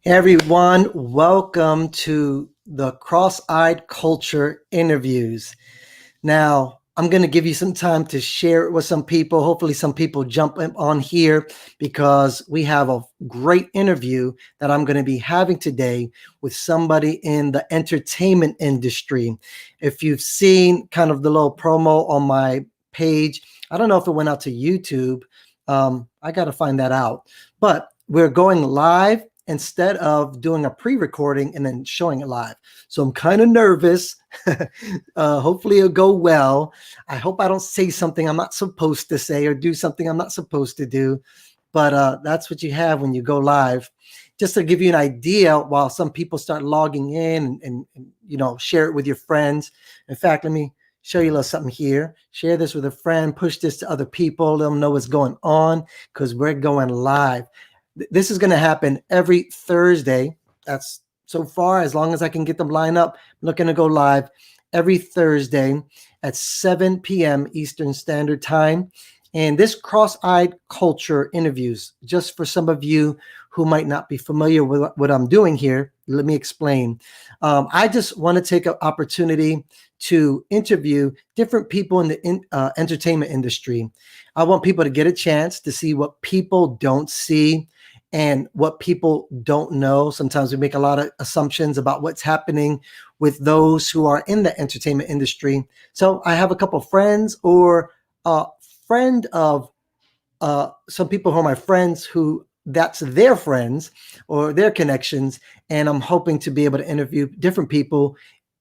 Hey everyone, welcome to the Cross-Eyed Culture interviews. Now, I'm going to give you some time to share it with some people. Hopefully, some people jump on here because we have a great interview that I'm going to be having today with somebody in the entertainment industry. If you've seen kind of the little promo on my page, I don't know if it went out to YouTube. I got to find that out. But we're going live instead of doing a pre-recording and then showing it live. So I'm kind of nervous. Hopefully it'll go well. I hope I don't say something I'm not supposed to say or do something I'm not supposed to do. But that's what you have when you go live. Just to give you an idea, while some people start logging in and share it with your friends. In fact, let me show you a little something here. Share this with a friend, push this to other people, let them know what's going on because we're going live. This is going to happen every Thursday. That's so far, as long as I can get them lined up. I'm looking to go live every Thursday at 7 p.m. Eastern Standard Time. And this Cross-Eyed Culture interviews, just for some of you who might not be familiar with what I'm doing here, let me explain. I just want to take an opportunity to interview different people in the entertainment industry. I want people to get a chance to see what people don't see and what people don't know. Sometimes we make a lot of assumptions about what's happening with those who are in the entertainment industry. So I have a couple of friends or a friend of some people who are my friends who that's their friends or their connections. And I'm hoping to be able to interview different people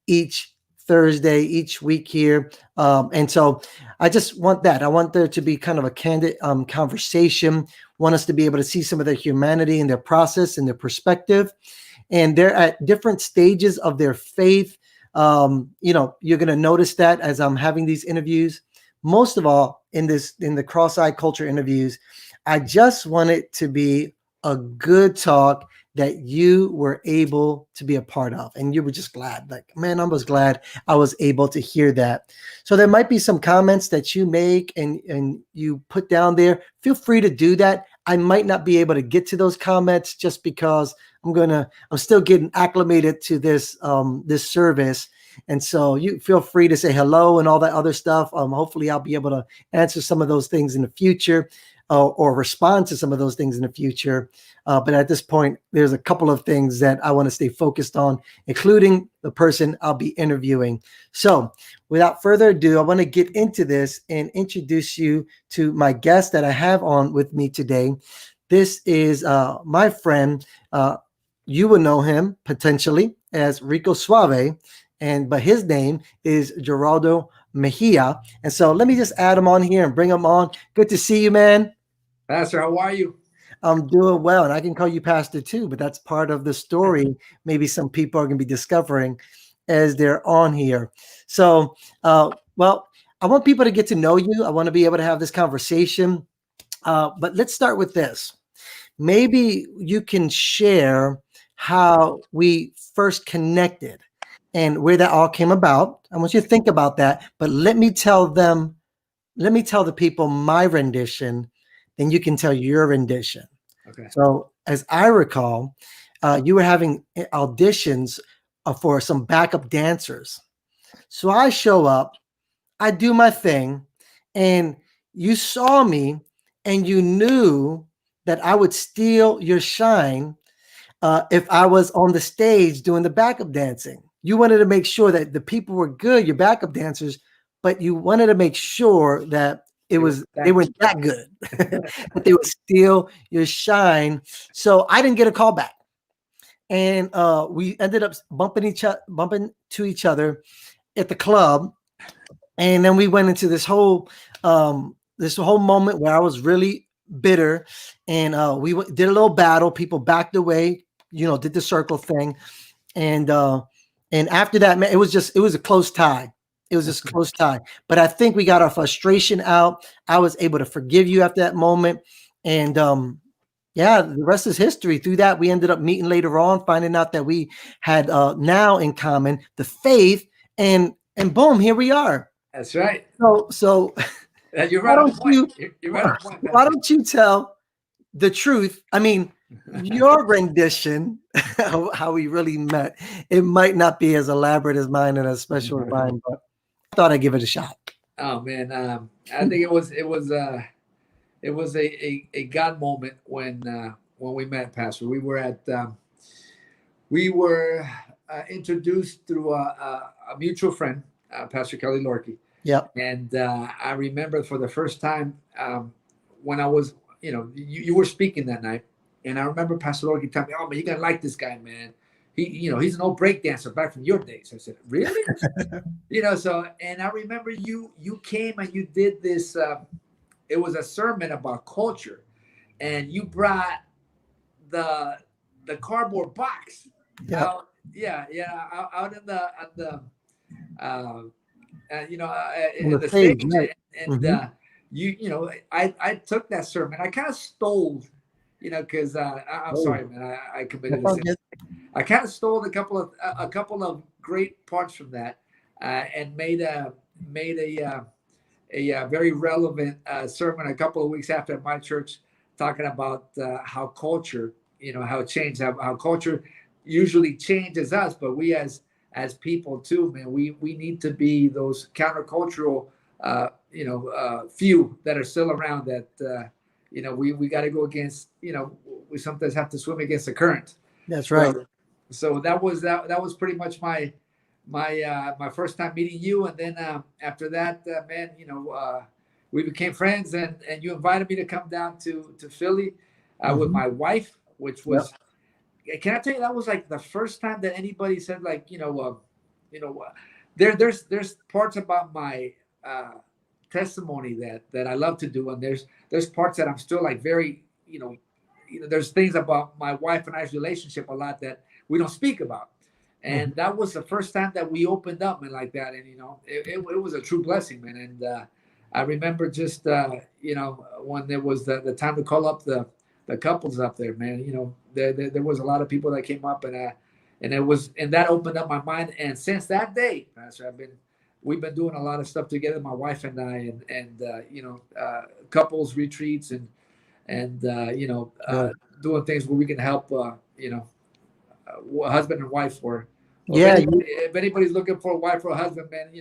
each Thursday, each week here. And so I just want that. I want there to be kind of a candid conversation, want us to be able to see some of their humanity and their process and their perspective. And they're at different stages of their faith. You're going to notice that as I'm having these interviews. Most of all, in the Cross-Eyed Culture interviews, I just want it to be a good talk that you were able to be a part of. And you were just glad, like, man, I was glad I was able to hear that. So there might be some comments that you make and you put down there. Feel free to do that. I might not be able to get to those comments just because I'm still getting acclimated to this service. And so you feel free to say hello and all that other stuff. Hopefully I'll be able to answer some of those things in the future or respond to some of those things in the future. But at this point, there's a couple of things that I want to stay focused on, including the person I'll be interviewing. So without further ado, I want to get into this and introduce you to my guest that I have on with me today. This is my friend. You will know him potentially as Rico Suave, but his name is Gerardo Mejia. And so let me just add him on here and bring him on. Good to see you, man. Pastor, how are you? I'm doing well, and I can call you Pastor too, but that's part of the story. Maybe some people are going to be discovering as they're on here. So, well, I want people to get to know you. I want to be able to have this conversation. But let's start with this. Maybe you can share how we first connected and where that all came about. I want you to think about that, but let me tell the people my rendition, then you can tell your rendition. Okay. So as I recall, you were having auditions for some backup dancers. So I show up, I do my thing, and you saw me and you knew that I would steal your shine if I was on the stage doing the backup dancing. You wanted to make sure that the people were good, your backup dancers, but you wanted to make sure that they weren't that good, but they would steal your shine. So I didn't get a call back, and we ended up bumping to each other at the club, and then we went into this whole moment where I was really bitter, and we did a little battle. People backed away, did the circle thing, and after that, man, it was a close tie. It was just a close tie. But I think we got our frustration out. I was able to forgive you after that moment. And yeah, the rest is history. Through that, we ended up meeting later on, finding out that we had now in common the faith, and boom, here we are. That's right. So You're right on point. You're right on point. Why don't you tell the truth? I mean, your rendition of how we really met, it might not be as elaborate as mine and as special as mine, but I thought I'd give it a shot. Oh man, I think it was a God moment when we met, Pastor. We were introduced through a mutual friend, Pastor Kelly Lorky. Yep. And I remember for the first time when I was, you were speaking that night, and I remember Pastor Lorky telling me, "Oh man, you're gonna like this guy, man. He's an old break dancer back from your days." I said, "Really?" So, and I remember you came and you did this. It was a sermon about culture, and you brought the cardboard box Yep. out. Yeah, out in the uh, On in the the stage, stage, right. and Hmm. I took that sermon. I kind of stole, because I'm Oh, sorry, man, I committed that's a all sin. good. I kind of stole a couple of great parts from that, and made a very relevant sermon a couple of weeks after at my church, talking about how culture, how it changed, how culture usually changes us, but we as people too, man, we need to be those countercultural, few that are still around that, we got to go against, we sometimes have to swim against the current. That's right. So that was pretty much my first time meeting you, and then after that, man, we became friends, and you invited me to come down to Philly with Hmm. my wife, which Yep. was, can I tell you, that was like the first time that anybody said, like, you know, uh, there's parts about my testimony that I love to do, and there's parts that I'm still like very, there's things about my wife and I's relationship a lot that we don't speak about, Hmm. and that was the first time that we opened up and like that, and it was a true blessing, man. And I remember just when there was the time to call up the couples up there, man. There was a lot of people that came up, and it was, and that opened up my mind. And since that day, Pastor, we've been doing a lot of stuff together, my wife and I, and couples retreats, and Good. doing things where we can help, husband and wife, or Yeah. if anybody's looking for a wife or a husband, man,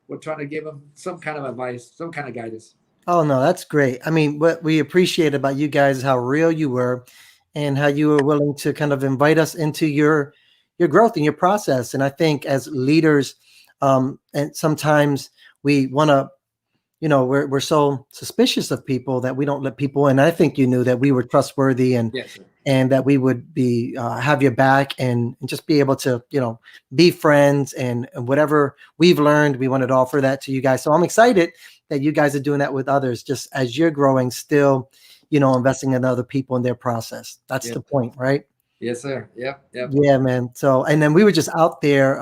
we're trying to give them some kind of advice, some kind of guidance. Oh no, that's great. I mean, what we appreciate about you guys is how real you were and how you were willing to kind of invite us into your growth and your process. And I think as leaders, and sometimes we want to, we're so suspicious of people that we don't let people in. I think you knew that we were trustworthy Yes, sir. and that we would be have your back and just be able to be friends and whatever we've learned we wanted to offer that to you guys. So I'm excited that you guys are doing that with others just as you're growing, still investing in other people in their process. That's Yes, the point, right? yes, sir. Yep. Yeah, man. So, and then we were just out there,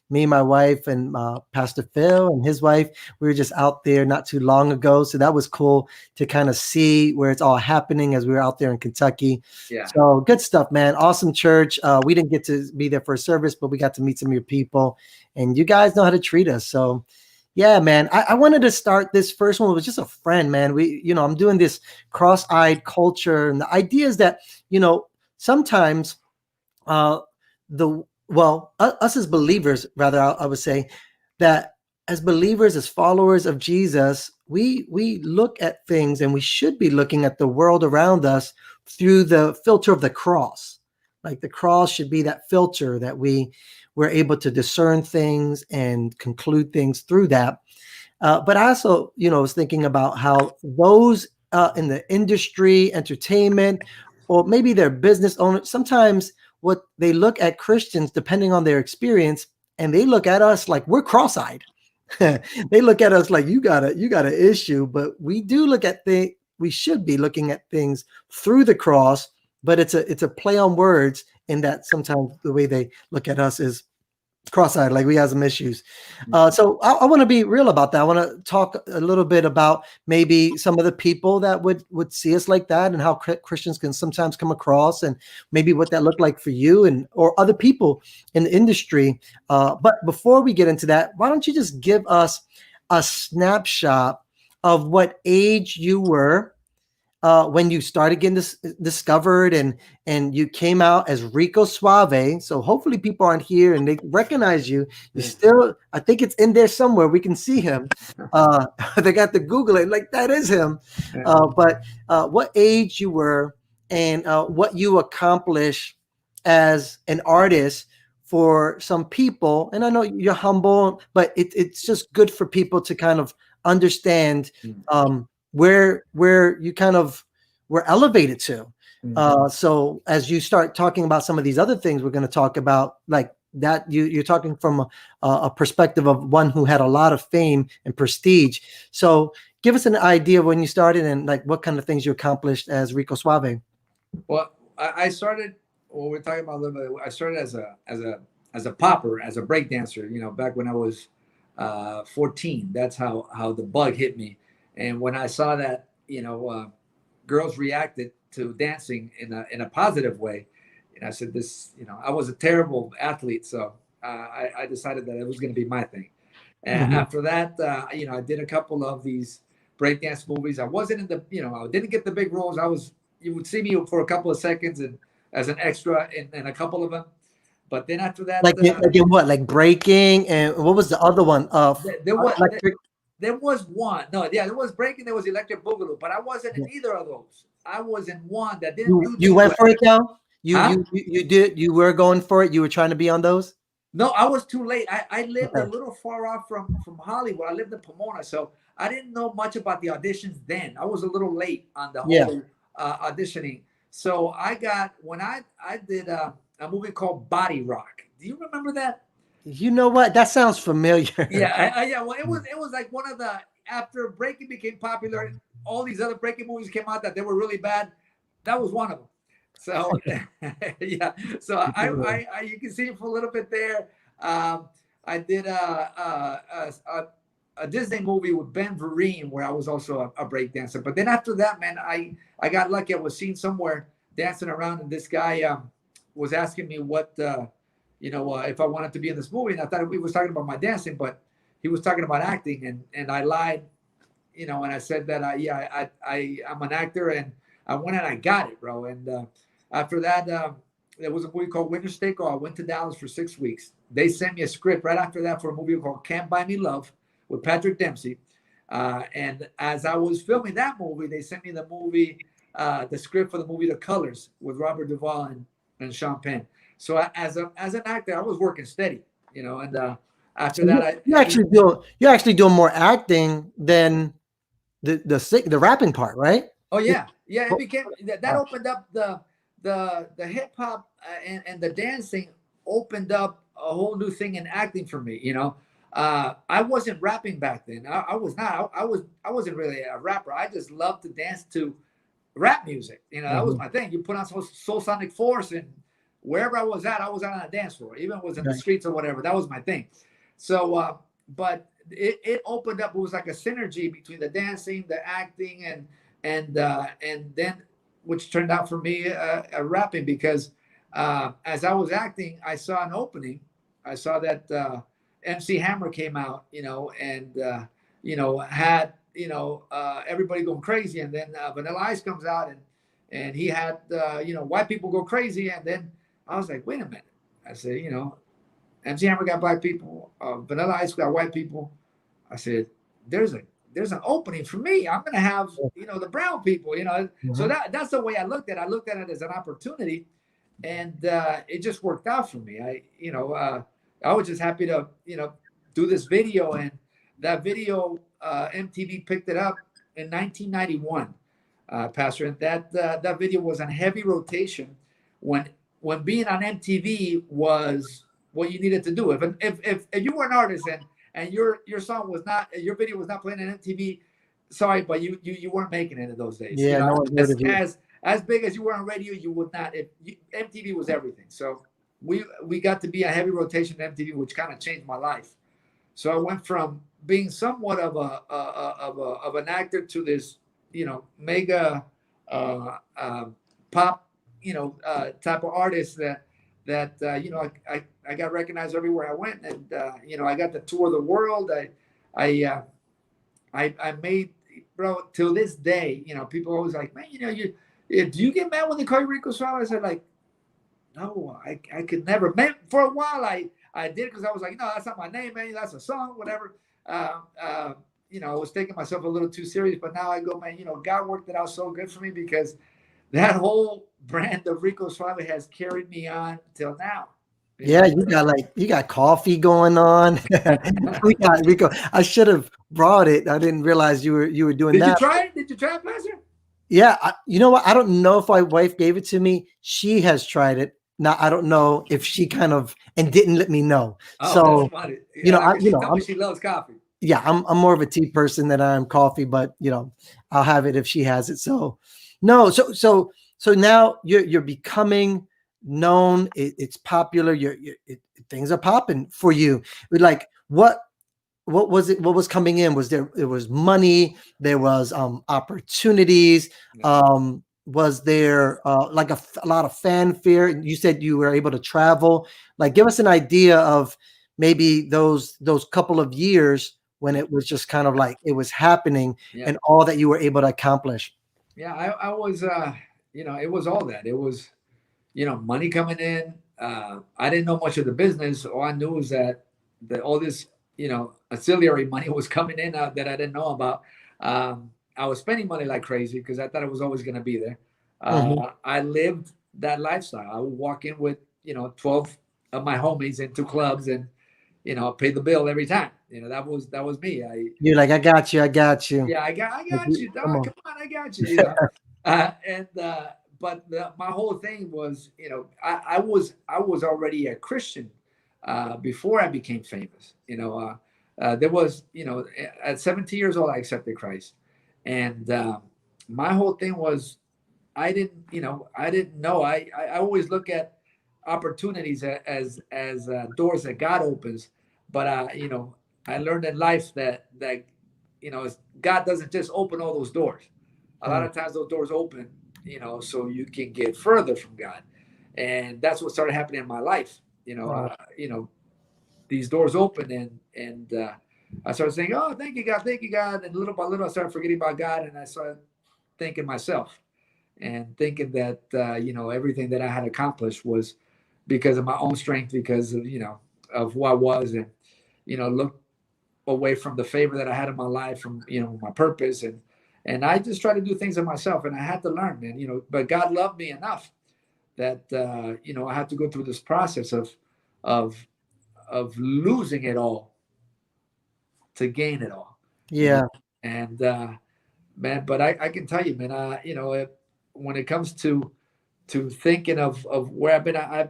me, my wife, and Pastor Phil and his wife. We were just out there not too long ago, so that was cool to kind of see where it's all happening as we were out there in Kentucky. Yeah. So good stuff, man. Awesome church. We didn't get to be there for a service, but we got to meet some of your people, and you guys know how to treat us. So, yeah, man. I wanted to start this first one with just a friend, man. I'm doing this cross-eyed culture, and the idea is that sometimes uh us as believers, rather, I would say that as believers, as followers of Jesus, we look at things, and we should be looking at the world around us through the filter of the cross. Like the cross should be that filter that we're able to discern things and conclude things through that. But I also, was thinking about how those in the industry, entertainment, or maybe they're business owners, sometimes what they look at Christians, depending on their experience, and they look at us like we're cross-eyed. They look at us like you got an issue, but we do look at things. We should be looking at things through the cross, but it's a play on words in that sometimes the way they look at us is cross-eyed, like we have some issues. So I want to be real about that. I want to talk a little bit about maybe some of the people that would see us like that, and how Christians can sometimes come across, and maybe what that looked like for you and or other people in the industry. But before we get into that, why don't you just give us a snapshot of what age you were when you started getting discovered, and you came out as Rico Suave. So hopefully people aren't here and they recognize you. You Yeah. still, I think it's in there somewhere. We can see him. Uh, they got to Google it. Like that is him. Yeah. But what age you were, and what you accomplished as an artist for some people. And I know you're humble, but it's just good for people to kind of understand Mm. where you kind of were elevated to. Mm. So as you start talking about some of these other things, we're going to talk about like that. You're talking from a perspective of one who had a lot of fame and prestige. So give us an idea of when you started and like what kind of things you accomplished as Rico Suave. Well, I started. Well, we're talking about a little bit. I started as a popper, as a break dancer. You know, back when I was 14. That's how the bug hit me. And when I saw that, girls reacted to dancing in a positive way, and I said, this. I was a terrible athlete, so I decided that it was going to be my thing. And Mhm. after that, I did a couple of these breakdance movies. I wasn't in the, I didn't get the big roles. You would see me for a couple of seconds and as an extra in a couple of them. But then after that, Like in what? Like breaking, and what was the other one? there was Electric. there was one. No, yeah, there was breaking. There was electric boogaloo, but I wasn't in either of those. I was in one that didn't do You too went well. for it though. Huh? You did. You were going for it. You were trying to be on those. No, I was too late. I lived a Okay. little far off from Hollywood. I lived in Pomona, so I didn't know much about the auditions then. I was a little late on the Yeah. whole auditioning. So I got when I did a movie called Body Rock. Do you remember that? You know what? That sounds familiar. Yeah, yeah. Well, it was like one of the after breaking became popular, all these other breaking movies came out that they were really bad. That was one of them. So yeah, so I you can see it for a little bit there. I did a Disney movie with Ben Vereen where I was also a break dancer. But then after that, man, I got lucky. I was seen somewhere dancing around, and this guy was asking me what if I wanted to be in this movie, and I thought he was talking about my dancing, but he was talking about acting, and I lied, and I said that I'm an actor, and I went and I got it, bro. And after that, there was a movie called Winter State Girl. I went to Dallas for 6 weeks. They sent me a script right after that for a movie called Can't Buy Me Love with Patrick Dempsey. And as I was filming that movie, they sent me the script for the movie The Colors with Robert Duvall and Sean Penn. So as an actor, I was working steady, and after So that, you're actually doing more acting than the rapping part, right? oh It- yeah, yeah, it oh, became that opened up the hip hop and the dancing opened up a whole new thing in acting for me. I wasn't rapping back then. I was not. I wasn't really a rapper. I just loved to dance to rap music. That was mhm. my thing. You put on Soul Sonic Force, and wherever I was at on a dance floor. Even if it was in the Right. streets or whatever. That was my thing. So, but it opened up. It was like a synergy between the dancing, the acting, and then which turned out for me rapping because as I was acting, I saw an opening. I saw that MC Hammer came out, and had everybody going crazy, and then Vanilla Ice comes out and he had white people go crazy, and then I was like, wait a minute. I said, MC Hammer got black people, Vanilla Ice got white people. I said, there's a there's an opening for me. I'm gonna have the brown people. So Mhm. that's the way I looked at it. I looked at it as an opportunity, and it just worked out for me. I was just happy to do this video, and that video MTV picked it up in 1991, Pastor, and that video was on heavy rotation when being on MTV was what you needed to do. If you were an artist and your song was not your video was not playing on MTV, sorry, but you weren't making it in those days. Yeah, no one heard As of you. big as you were on radio, you would not. MTV was everything. So we got to be a heavy rotation MTV, which kind of changed my life. So I went from being somewhat of an actor to this, mega pop, type of artist that I got recognized everywhere I went, and I got to tour the world. I made bro, till this day, people always like, man, do you get mad when they call you Rico Suave? I said, like, no, I could never. Man, for a while, I did because I was like, no, that's not my name, man. That's a song, whatever. I was taking myself a little too serious, but now I go, man, God worked it out so good for me because that whole brand of Rico Suave has carried me on till now. Yeah, you got coffee going on. We go. I should have brought it. I didn't realize you were doing Did you that. try it? Did you try it, Pastor? Yeah, you know what? I don't know if my wife gave it to me. She has tried it. Now I don't know if she kind of and didn't let me know. Oh, that's So, funny. Yeah, like she told me I'm she loves coffee. yeah, I'm more of a tea person than I am coffee, but I'll have it if she has it. So, no, so now you're becoming known. It's popular. Things are popping for you. Like what was it? What was coming in? Was there? It was money. There was opportunities. Yeah. Was there like a lot of fanfare? You said you were able to travel. Like, give us an idea of maybe those couple of years when it was just kind of like it was happening Yeah. and all that you were able to accomplish. Yeah. I was, it was all that. It was, money coming in. I didn't know much of the business. All I knew was that all this, ancillary money was coming in that I didn't know about. I was spending money like crazy because I thought it was always going to be there. Mhm. I lived that lifestyle. I would walk in with, 12 of my homies into clubs and, pay the bill every time. That was me. You're like, I got you. I got you. Yeah, I Like, got you, come dog. on. Come on, I got you. And but my whole thing was, I was already a Christian before I became famous. There was, at 17 years old, I accepted Christ, and my whole thing was, I didn't know. I always look at opportunities as doors that God opens, but I learned in life that God doesn't just open all those doors. A lot Mm, of times those doors open, so you can get further from God, and that's what started happening in my life. uh, These doors open and I started saying, "Oh, thank you, God," and little by little I started forgetting about God, and I started thinking myself and thinking that everything that I had accomplished was because of my own strength, because of who I was, and look away from the favor that I had in my life, from my purpose, and I just try to do things of myself, and I had to learn, man. But God loved me enough that I had to go through this process of of losing it all to gain it all, you know. yeah. And man, but I can tell you, man, when it comes to thinking of where I've been, I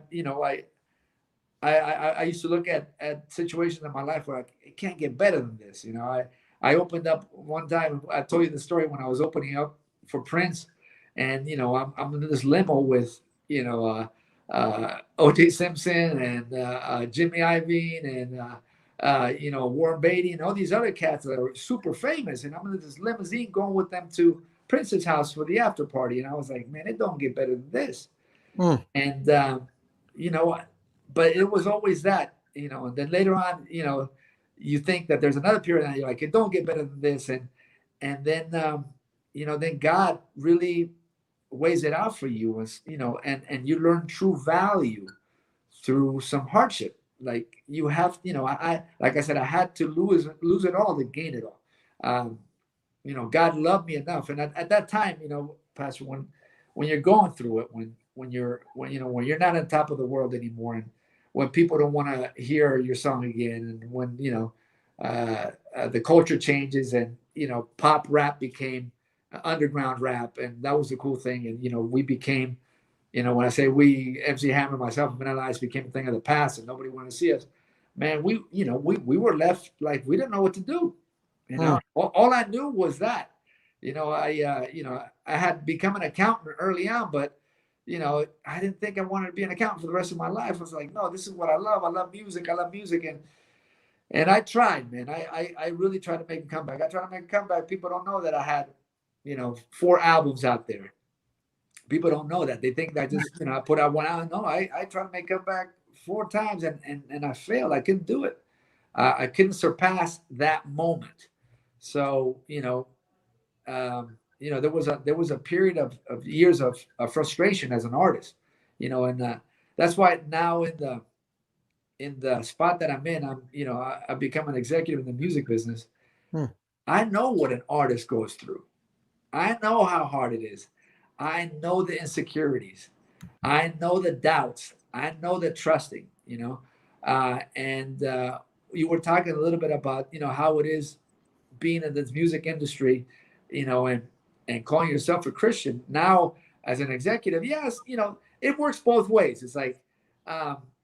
used to look at situations in my life where it can't get better than this. I opened up one time. I told you the story when I was opening up for Prince, and I'm in this limo with O.J. Simpson and Jimmy Iovine and Warren Beatty and all these other cats that are super famous, and I'm in this limousine going with them to Prince's house for the after party, and I was like, man, it don't get better than this. Mm, And you know but it was always that, and then later on, you think that there's another period and you're like, it don't get better than this, and then then God really weighs it out for you, and you learn true value through some hardship. Like you have, I like I said, I had to lose it all to gain it all. um, God loved me enough, and at that time, Pastor, when you're going through it, when you're not on top of the world anymore, and when people don't want to hear your song again, and when the culture changes, and pop rap became underground rap, and that was the cool thing, and we became, when I say we, MC Hammer, myself, and Vanilla Ice became a thing of the past, and nobody wanted to see us. Man, we were left like we didn't know what to do. mm, All I knew was that, I had become an accountant early on, but I didn't think I wanted to be an accountant for the rest of my life. I was like, no, this is what I love. I love music. I love music, and I tried, man. I really tried to make a comeback. I tried to make a comeback. People don't know that I had, 4 albums out there. People don't know that. They think that just, I put out one out. No, I tried to make a comeback 4 times, and I failed. I couldn't do it. I couldn't surpass that moment. So, there was a period of years of frustration as an artist, and that's why now in the spot that I'm in, I've become an executive in the music business. Hmm. I know what an artist goes through. I know how hard it is. I know the insecurities. I know the doubts. I know the trusting, and you were talking a little bit about, how it is being in this music industry, and calling yourself a Christian. Now, as an executive, yes, it works both ways. It's like,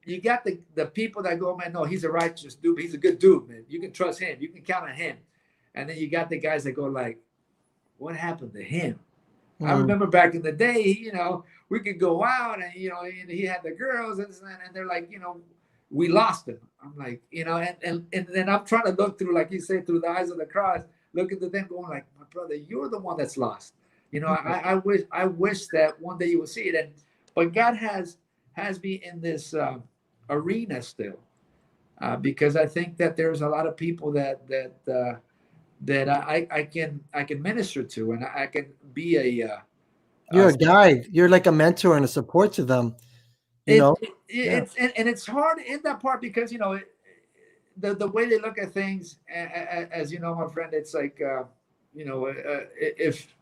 you got the people that go, man, no, he's a righteous dude. He's a good dude, man. You can trust him. You can count on him. And then you got the guys that go like, what happened to him? I Hmm. remember back in the day, we could go out and, and he had the girls and they're like, we lost him. I'm like, and then I'm trying to look through, like you say, through the eyes of the cross, look at them going like, my brother, you're the one that's lost. I wish that one day you will see it. But God has me in this arena still, because I think that there's a lot of people that I can minister to, and I can be You're a a guide. You're like a mentor and a support to them. You it, know. it Yeah. it's and it's hard in that part because the way they look at things, as you know, my friend, it's like if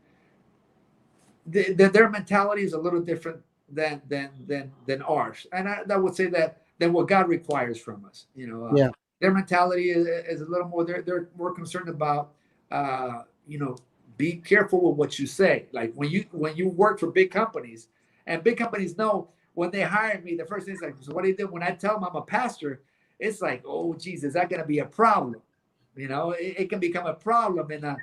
their mentality is a little different than ours, and I would say that than what God requires from us. Yeah. Their mentality is a little more. They're more concerned about uh, you know be careful with what you say. Like when you work for big companies, and big companies know when they hire me, the first thing is like, so what do you do? When I tell them I'm a pastor, it's like, oh, geez, is that going to be a problem? It can become a problem in a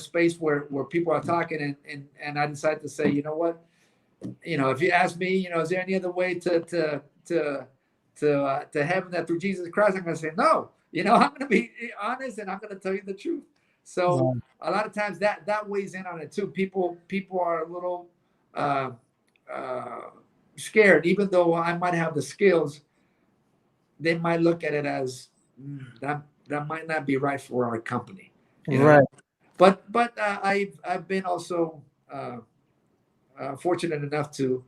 space where people are talking, and I decide to say, you know what, if you ask me, is there any other way to heaven that through Jesus Christ? I'm going to say no. I'm going to be honest, and I'm going to tell you the truth. So Wow. a lot of times that weighs in on it too. People are a little uh, uh, scared, even though I might have the skills. They might look at it as that might not be right for our company. You know, Right. but I've been also fortunate enough to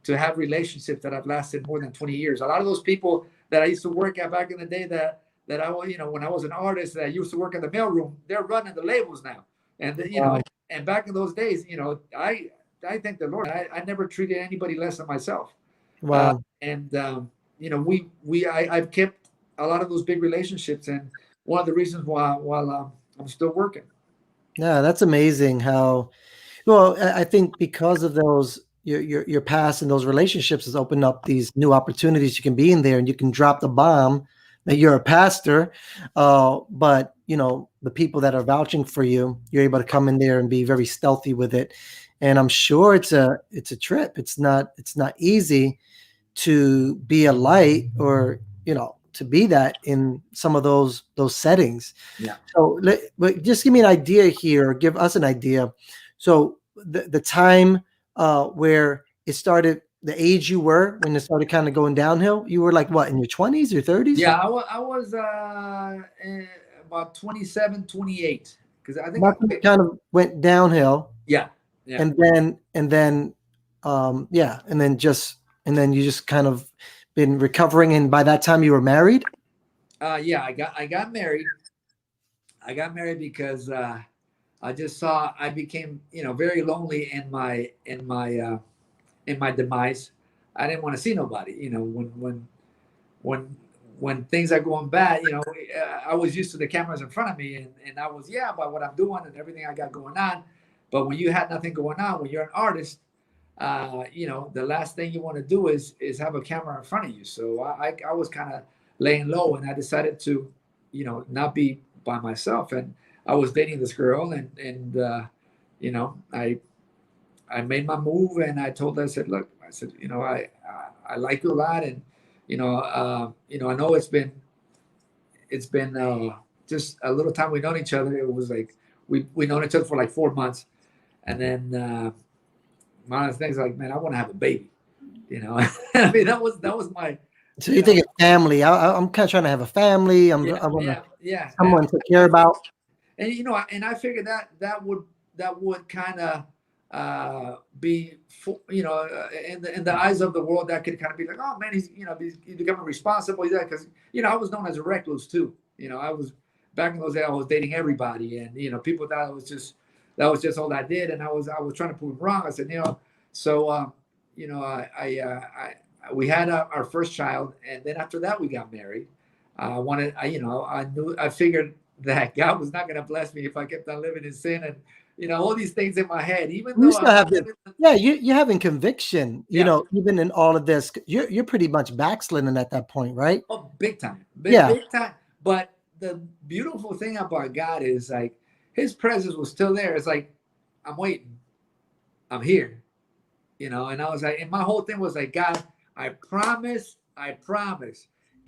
have relationships that have lasted more than 20 years. A lot of those people that I used to work at back in the day that I when I was an artist that I used to work in the mailroom, they're running the labels now. And Wow. and back in those days, I thank the Lord. I never treated anybody less than myself. Wow. And I've kept a lot of those big relationships, and one of the reasons why I'm still working. Yeah, that's amazing how. Well, I think because of those your past and those relationships has opened up these new opportunities. You can be in there and you can drop the bomb that you're a pastor, but the people that are vouching for you, you're able to come in there and be very stealthy with it. And I'm sure it's a trip. It's not easy to be a light or to be that in some of those settings. Yeah. So but just give me an idea here, give us an idea. So the time where it started, the age you were when it started kind of going downhill, you were like what, in your 20s or 30s? Yeah, I was about 27, 28, because I think That's when it kind of went downhill, yeah, yeah. and then yeah, and then you just kind of been recovering, and by that time you were married. Yeah, I got married. I got married because I just saw I became very lonely in my demise. I didn't want to see nobody. When when things are going bad, I was used to the cameras in front of me, and I was, yeah, about what I'm doing and everything I got going on. But when you had nothing going on, when you're an artist, the last thing you want to do is have a camera in front of you. So I was kind of laying low, and I decided to, not be by myself. And I was dating this girl, and you know, I made my move, and I told her, I said, look, I said, I like you a lot, and I know it's been just a little time we known each other. It was like we known each other for like 4 months, and then one of the things like, man, I want to have a baby. I mean, that was my, So you you know, think of family. I'm kind of trying to have a family. yeah, I want to yeah, yeah, someone to care about. And and I figured that would kind of be, in the eyes of the world, that could kind of be like, oh man, he's becoming responsible. He's that because I was known as a recluse too. I was back in those days. I was dating everybody, and people thought it was just that was just all I did, and I was trying to prove them wrong. I said, so we had our first child, and then after that we got married. I figured that God was not going to bless me if I kept on living in sin, and all these things in my head, even You though still I'm have not the, living. yeah, you're having conviction, Yeah. even in all of this. You're pretty much backsliding at that point, right? Oh, big time, Yeah. big time. But the beautiful thing about God is like His presence was still there. It's like I'm waiting, I'm here, And I was like, and my whole thing was like, God, I promise,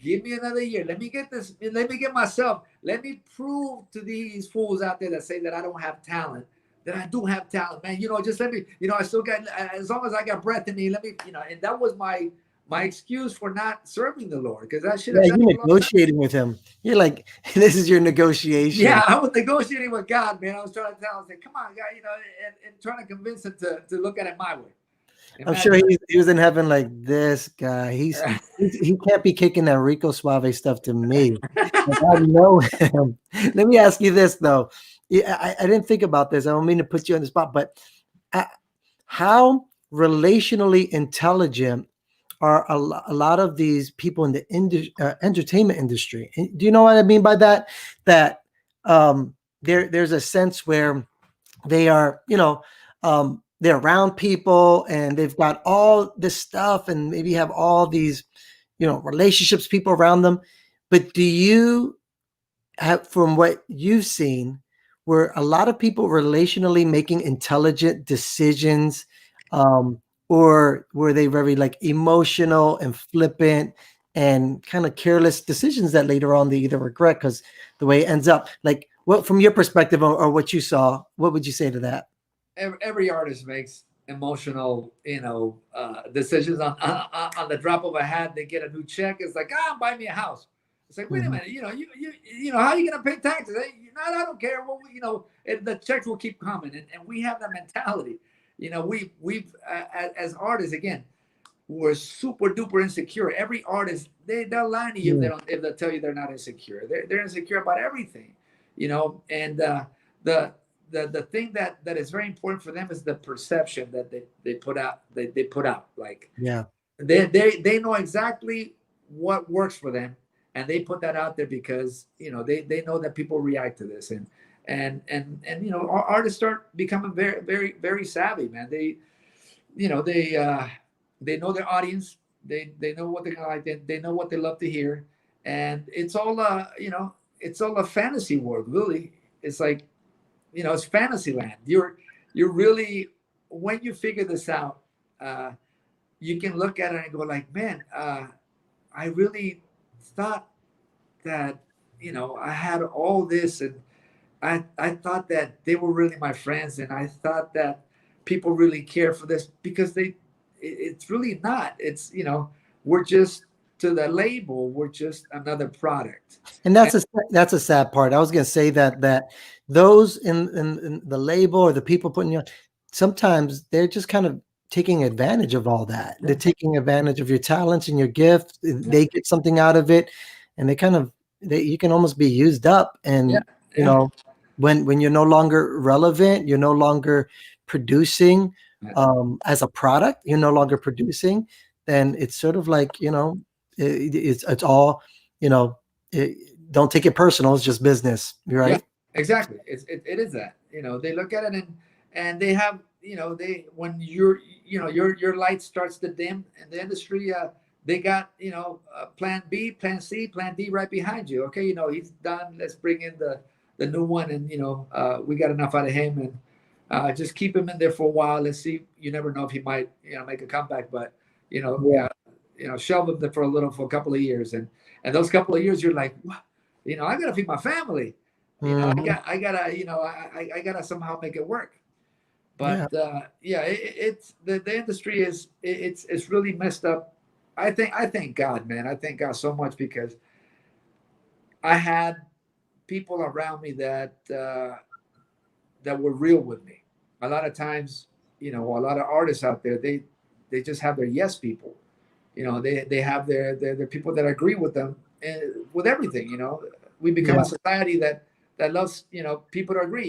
give me another year. Let me get this. Let me get myself. Let me prove to these fools out there that say that I don't have talent, that I do have talent, man. Just let me. I still got, as long as I got breath in me. Let me. And that was my excuse for not serving the Lord, because I should Yeah, have done you're it a long time. negotiating with him. You're like, this is your negotiation. Yeah, I was negotiating with God, man. I was trying to tell him, I was like, come on, God, and trying to convince him to look at it my way. I'm sure Imagine. he was in heaven like, this guy. He can't be kicking that Rico Suave stuff to me. Like, I know him. Let me ask you this though. Yeah, I didn't think about this. I don't mean to put you on the spot, but uh, how relationally intelligent are a lot of these people in the entertainment industry? Do you know what I mean by that? That there's a sense where they are, they're around people and they've got all this stuff and maybe have all these, relationships, people around them. But do you have, from what you've seen, were a lot of people relationally making intelligent decisions, or were they very like emotional and flippant and kind of careless decisions that later on they either regret because the way it ends up? Like, what from your perspective, or what you saw, what would you say to that? Every artist makes emotional, decisions on the drop of a hat. They get a new check. It's like, buy me a house. It's like, wait a Mhm. minute, how are you gonna pay taxes? Hey, I don't care. Well, the checks will keep coming, and we have that mentality. We've as artists, again, we're super duper insecure. Every artist, they'll lie to you if Yeah. they tell you they're not insecure. They're insecure about everything, and the the thing that is very important for them is the perception that they put out. They put out, like Yeah. they know exactly what works for them, and they put that out there because they know that people react to this, and artists start becoming very very very savvy, man. You know they uh they know their audience. They know what they're gonna like. They know what they love to hear, and it's all a fantasy world, really. It's like, it's fantasy land. You're really, when you figure this out, uh you can look at it and go like, man, I really thought that I had all this, and I thought that they were really my friends, and I thought that people really care for this, because it's really not. It's, we're just, to the label, we're just another product. And And that's a sad part. I was going to say that those in the label or the people putting you on, sometimes they're just kind of taking advantage of all that. They're yeah, taking advantage of your talents and your gift. yeah, They get something out of it, and they kind of you can almost be used up. yeah, And you yeah, know, when you're no longer relevant, you're no longer producing yeah, as a product. You're no longer producing. Then it's sort of like it's all you know it, don't take it personal. It's just business, yeah, right? exactly. It is that, they look at it, and they have, they, when your light starts to dim in the industry, they got, plan B, plan C, plan D right behind you. Okay, he's done. Let's bring in the new one, and we got enough out of him, and just keep him in there for a while. Let's see. You never know if he might, make a comeback, but Yeah. shelve him for a couple of years, and those couple of years, you're like, what? I gotta feed my family. Mhm. I gotta, I gotta somehow make it work. Yeah. But yeah, it's the industry is, it's really messed up. I thank God, man. I thank God so much, because I had people around me that were real with me. A lot of times, a lot of artists out there, they just have their yes people. They have their people that agree with them and with everything. We become Yeah. a society that loves people to agree.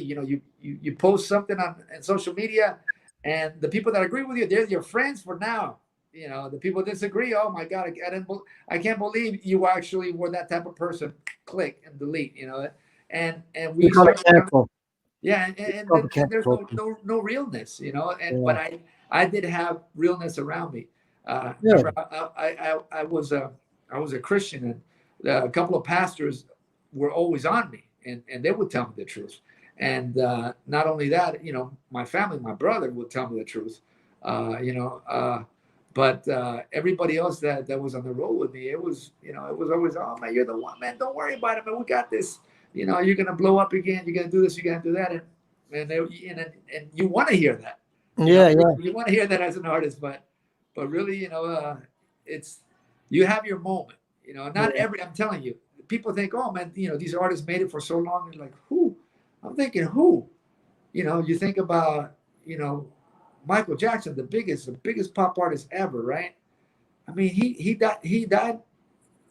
You post something on social media, and the people that agree with you, they're your friends for now. The people disagree. Oh my God, I can't believe you actually were that type of person. Click and delete. And We we call it start becoming, cancel. yeah, It's and called the then cancel there's culture. no realness, and Yeah. but I did have realness around me. Remember, Good. I was a Christian, and a couple of pastors were always on me, and they would tell me the truth. And not only that, my family, my brother would tell me the truth. uh, you know uh, but everybody else that was on the road with me, it was always, oh man, you're the one, man, don't worry about it, man, we got this. You're gonna blow up again, you're gonna do this, you're gonna do that. And you want to hear that. Yeah, yeah, You want to hear that as an artist, but really, it's, you have your moment. Not yeah. every, I'm telling you, people think, oh man, these artists made it for so long. You're like, who? I'm thinking, who? You think about, you know Michael Jackson, the biggest pop artist ever, right? I mean, he died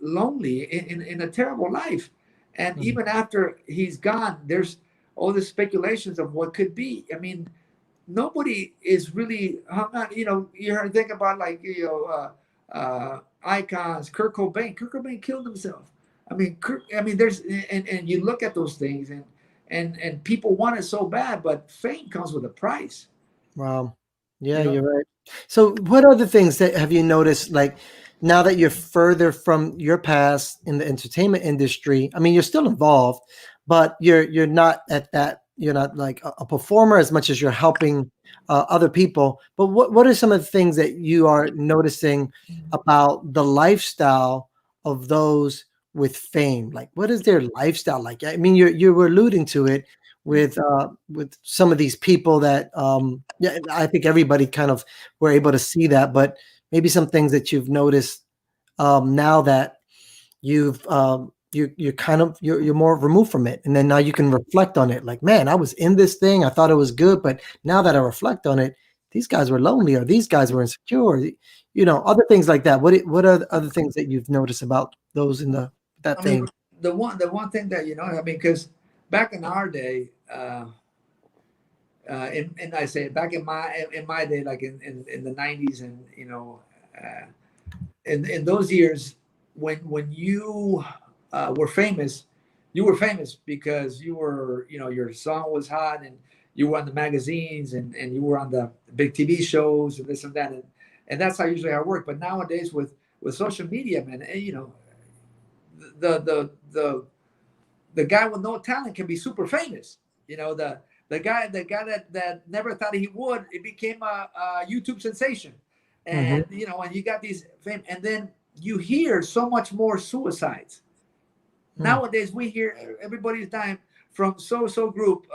lonely in a terrible life. And Mhm. even after he's gone, there's all the speculations of what could be. I mean, nobody is really hung on. You heard, think about, like, icons. Kurt Cobain killed himself. There's, and you look at those things, and people want it so bad, but fame comes with a price. Wow. Yeah, You know, you're right. So, what other things that have you noticed, like now that you're further from your past in the entertainment industry? I mean, you're still involved, but you're not at that. You're not like a performer as much as you're helping other people. But what are some of the things that you are noticing about the lifestyle of those with fame? Like, what is their lifestyle like? I mean, you were alluding to it with some of these people that yeah, I think everybody kind of were able to see that, but maybe some things that you've noticed now that you're kind of you're more removed from it, and then now you can reflect on it like, man, I was in this thing, I thought it was good, but now that I reflect on it, these guys were lonely, or these guys were insecure, other things like that. What are the other things that you've noticed about those in that I mean, fame? the one thing that, because back in our day, and I say back in my day, like in the '90s, and uh, in those years, when you were famous, you were famous because your song was hot, and you were on the magazines, and you were on the big TV shows, and this and that, and that's how usually I work. But nowadays, with social media, man, the the the the guy with no talent can be super famous. The guy that never thought he would, it became a YouTube sensation. Hmm. And you got these fame, and then you hear so much more suicides nowadays. We hear everybody's dying from so group.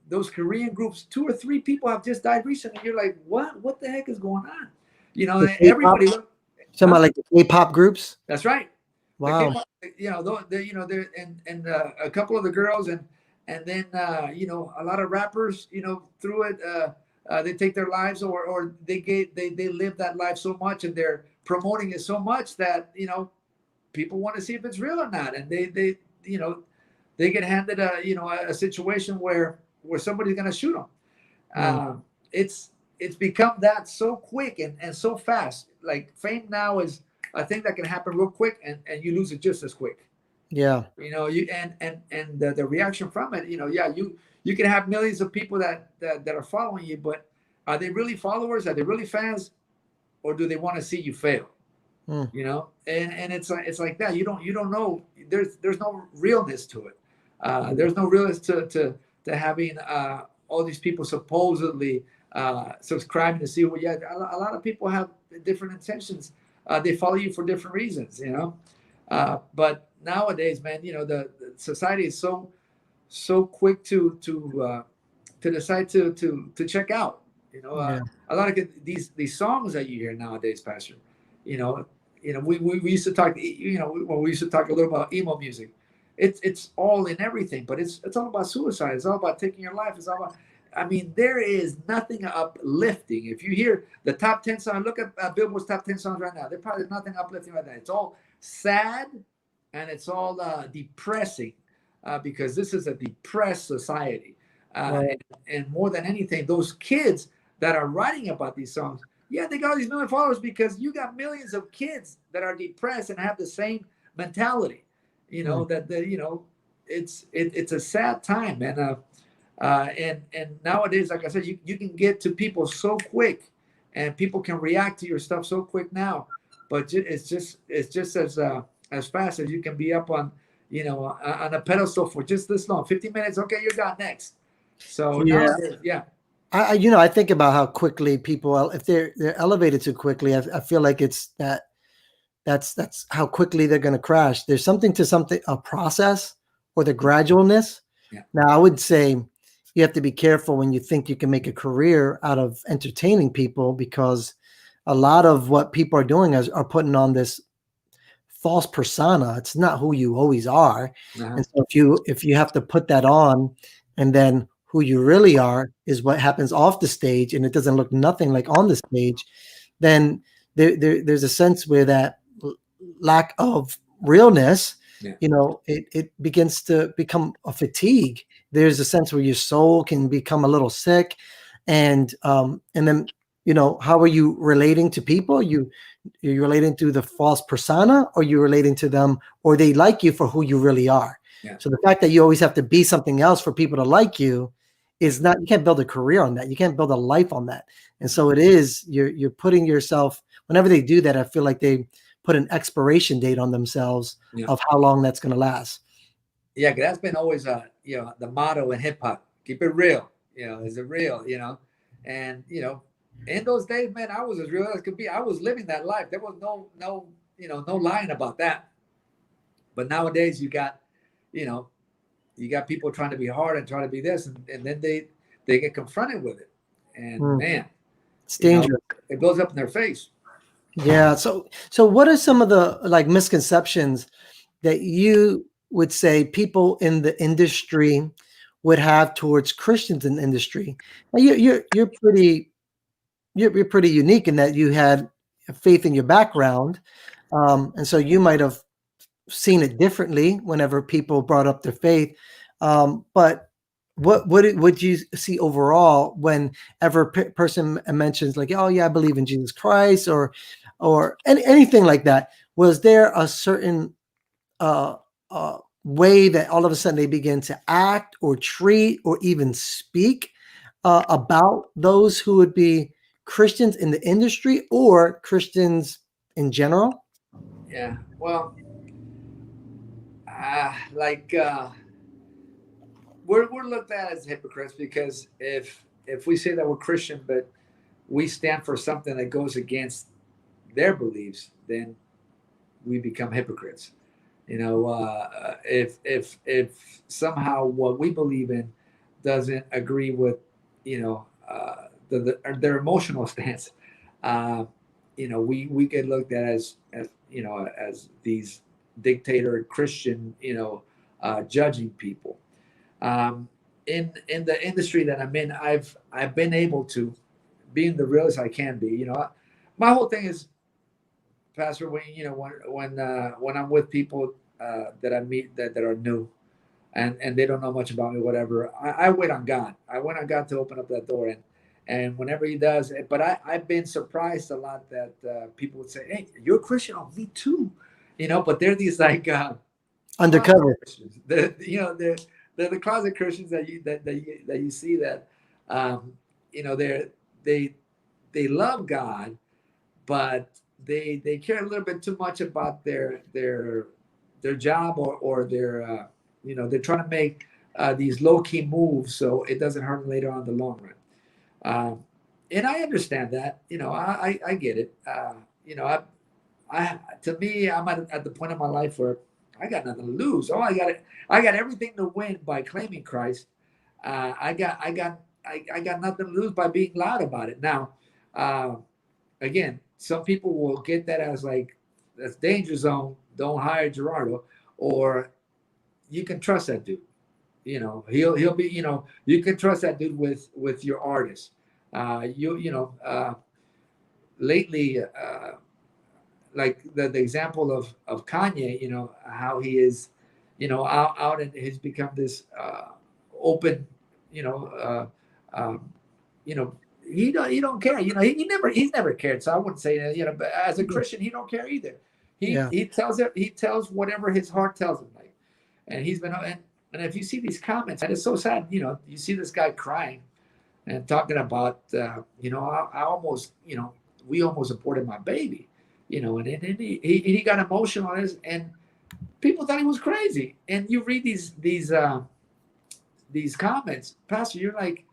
Those Korean groups, 2 or 3 people have just died recently. You're like, what the heck is going on? The K-pop, Everybody, some huh? of like the K-pop groups. That's right. The Wow. K-pop, there, and a couple of the girls, and then a lot of rappers, through it, they take their lives, or they live that life so much, and they're promoting it so much that people want to see if it's real or not, and you know they get handed a situation where somebody's going to shoot them. Mm, It's become that so quick and so fast. Like, fame now is a thing that can happen real quick, and you lose it just as quick. yeah. You and the reaction from it. Yeah, you can have millions of people that are following you, but are they really followers? Are they really fans, or do they want to see you fail? Mm, And it's like that. You don't know. There's no realness to it. yeah. There's no realness to having all these people supposedly subscribing to see what. Yeah, a lot of people have different intentions. They follow you for different reasons. But nowadays, man, the society is so quick to decide to check out. Yeah. A lot of these songs that you hear nowadays, Pastor. You know, we used to talk. When we used to talk a little about emo music. it's all in everything, but it's all about suicide. It's all about taking your life. It's all about, I mean, there is nothing uplifting. If you hear the top 10 songs, look at Billboard's top 10 songs right now. There's probably nothing uplifting right now. It's all sad, and it's all depressing, because this is a depressed society. Right. And more than anything, those kids that are writing about these songs, yeah, they got all these million followers because you got millions of kids that are depressed and have the same mentality. Mm. That it's a sad time, man. And nowadays, like I said, you can get to people so quick, and people can react to your stuff so quick now. But it's just as fast as you can be up on on a pedestal for just this long, 15 minutes. Okay, you're gone next. So Yeah. nowadays, yeah, I think about how quickly people, if they're elevated too quickly, I feel like it's that's how quickly they're going to crash. There's something a process or the gradualness. yeah, Now, I would say you have to be careful when you think you can make a career out of entertaining people, because a lot of what people are doing are putting on this false persona. It's not who you always are. uh-huh. And so if you have to put that on, and then who you really are is what happens off the stage, and it doesn't look nothing like on the stage, then there's a sense where that lack of realness, Yeah, it begins to become a fatigue. There's a sense where your soul can become a little sick, and then how are you relating to people? You're relating to the false persona, or you're relating to them, or they like you for who you really are. yeah, So the fact that you always have to be something else for people to like you is not, you can't build a career on that. You can't build a life on that. And so you're putting yourself, whenever they do that, I feel like they put an expiration date on themselves yeah, of how long that's going to last. yeah. 'Cause that's been always the motto in hip hop. Keep it real. Is it real? And in those days, man, I was as real as could be. I was living that life. There was no lying about that. But nowadays, you know, you got people trying to be hard and trying to be this, and then they get confronted with it, and Mm, man, it's you know, dangerous. it blows up in their face. Yeah. So what are some of the like misconceptions that you would say people in the industry would have towards Christians in the industry? Now, you're pretty unique in that you had faith in your background, and so you might have seen it differently whenever people brought up their faith. But would you see overall whenever person mentions like, oh yeah, I believe in Jesus Christ, or anything like that? Was there a certain uh, way that all of a sudden they begin to act or treat or even speak about those who would be Christians in the industry or Christians in general? Yeah. Well, like we're looked at as hypocrites because if we say that we're Christian, but we stand for something that goes against their beliefs, then we become hypocrites. If somehow what we believe in doesn't agree with their emotional stance, we get looked at as these dictator Christian, judging people. um, in the industry that I'm in, I've been able to being the realest I can be. My whole thing is, Pastor, when I'm with people that I meet that are new, and they don't know much about me, whatever, I wait on God. I wait on God to open up that door, and whenever He does. But I've been surprised a lot that people would say, "Hey, you're a Christian." Oh, me too. But they're these like closet Undercover. Christians. They're the closet Christians that you see that they they love God, but they care a little bit too much about their job, or their they're trying to make these low key moves so it doesn't hurt them later on in the long run. And I understand that. I get it. I to me, I'm at the point of my life where I got nothing to lose. I got everything to win by claiming Christ. I got nothing to lose by being loud about it. Now, uh, again, some people will get that as like that's danger zone. Don't hire Gerardo, or you can trust that dude. You know, he'll be, you know, you can trust that dude with your artist. Lately, like the example of Kanye, you know, how he is, you know, out and he's become this open, you know, you know, he don't care. You know, he's never cared. So I wouldn't say that. You know, but as a Christian, he don't care either. Yeah. He tells whatever his heart tells him. Like, and he's been and if you see these comments, and it's so sad. You know, you see this guy crying and talking about, you know, I almost, you know, we almost aborted my baby, you know, and he got emotional on this, and people thought he was crazy. And you read these comments, Pastor, you're like,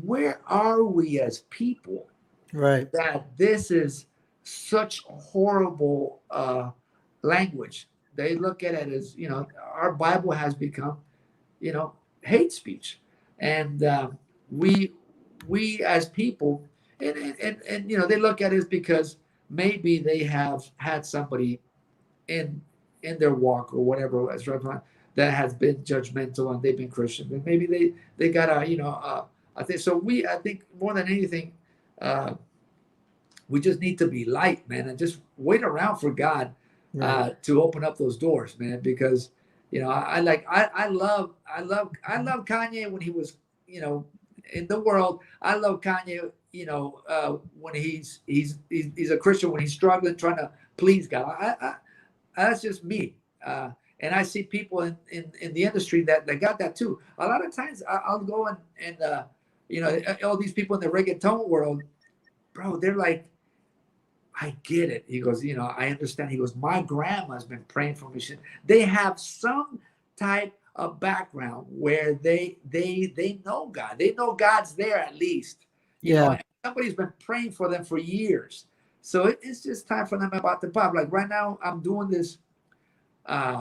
where are we as people Right. that this is such horrible language? They look at it as, you know, our Bible has become, you know, hate speech, and we we as people, and you know, they look at it because maybe they have had somebody in their walk or whatever as that has been judgmental and they've been Christian, and maybe they got a, you know, I think so. I think more than anything, uh, we just need to be light, man, and just wait around for God Right. to open up those doors, man. Because you know, I love Kanye when he was, you know, in the world. I love Kanye, you know, when he's a Christian, when he's struggling trying to please God. That's just me. And I see people in the industry that got that too. A lot of times I'll go and you know, all these people in the reggaeton world, bro, they're like, I get it. He goes, you know, I understand. He goes, my grandma's been praying for me. They have some type of background where they know God. They know God's there at least. You know, Yeah. and somebody's been praying for them for years. So it's just time for them about the pop. Like right now, I'm doing this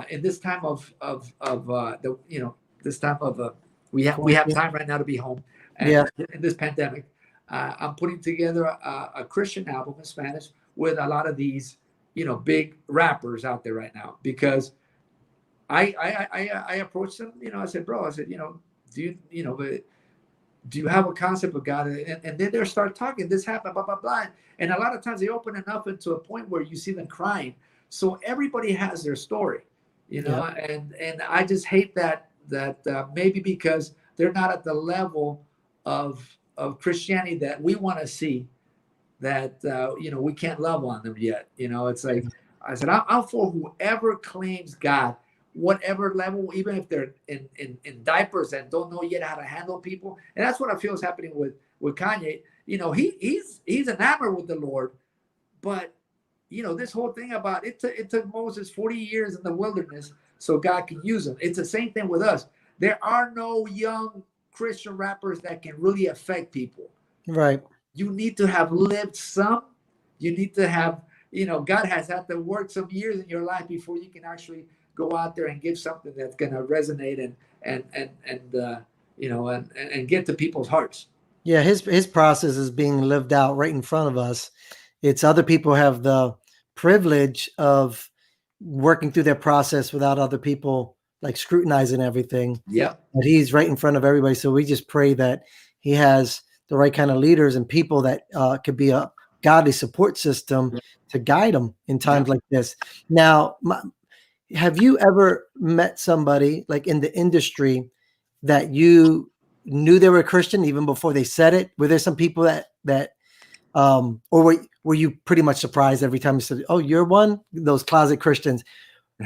in this time of the, you know, this time of we have time right now to be home, and Yeah. in this pandemic, I'm putting together a Christian album in Spanish with a lot of these, you know, big rappers out there right now, because I approached them, you know, I said, bro, I said, you know, you know, do you have a concept of God? And then they start talking, this happened, blah, blah, blah. And a lot of times they open it up into a point where you see them crying. So everybody has their story, you know, Yeah. and I just hate that maybe because they're not at the level of Christianity that we want to see, that, you know, we can't love on them yet. You know, it's like, I said, I'm for whoever claims God, whatever level, even if they're in diapers and don't know yet how to handle people. And that's what I feel is happening with Kanye. You know, he's enamored with the Lord, but you know, this whole thing about it took Moses 40 years in the wilderness so God can use him. It's the same thing with us. There are no young Christian rappers that can really affect people. Right. You need to have lived some. You need to have, you know, God has had to work some years in your life before you can actually go out there and give something that's going to resonate and you know, and get to people's hearts. Yeah. His process is being lived out right in front of us. It's other people have the privilege of working through their process without other people like scrutinizing everything. Yep. But he's right in front of everybody. So we just pray that he has the right kind of leaders and people that could be a godly support system to guide him in times Yep. like this. Now, have you ever met somebody like in the industry that you knew they were a Christian even before they said it? Were there some people that or were you pretty much surprised every time you said, "Oh, you're one those closet Christians"?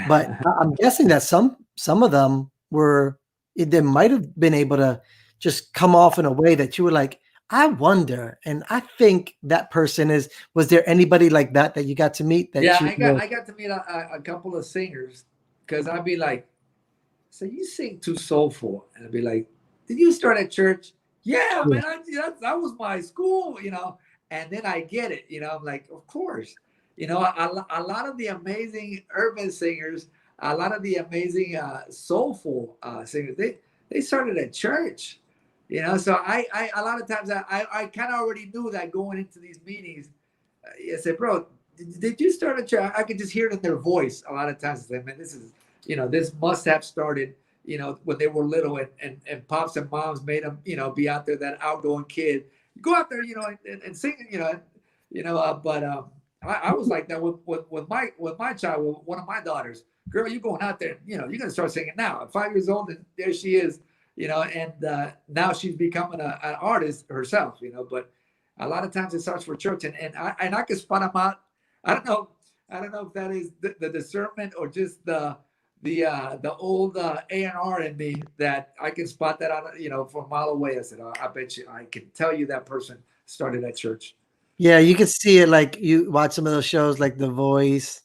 But I'm guessing that some of them were they might have been able to just come off in a way that you were like, I wonder, and I think that person is. Was there anybody like that you got to meet that Yeah, you I were? got to meet a couple of singers, because I'd be like, so you sing too soulful, and I'd be like, did you start at church? Yeah, Yeah, man, that was my school, you know. And then I get it, you know. I'm like, of course, you know, a lot of the amazing urban singers, a lot of the amazing soulful singers, they started at church, you know. So I a lot of times I kind of already knew that going into these meetings. I said, bro, did you start a church? I could just hear it in their voice a lot of times. I said, man, this must have started, when they were little, and pops and moms made them, be out there, that outgoing kid. Go out there, and sing, but I was like that with my child, with one of my daughters. Girl, you're going out there, you're gonna start singing now. At 5 years old, and there she is, and now she's becoming an artist herself, but a lot of times it starts for church, and I can spot them out. I don't know. I don't know if that is the discernment, or just the old A&R in me, that I can spot that out, from a mile away. I said, oh, I bet you, I can tell you that person started at church. Yeah, you can see it, like you watch some of those shows like The Voice,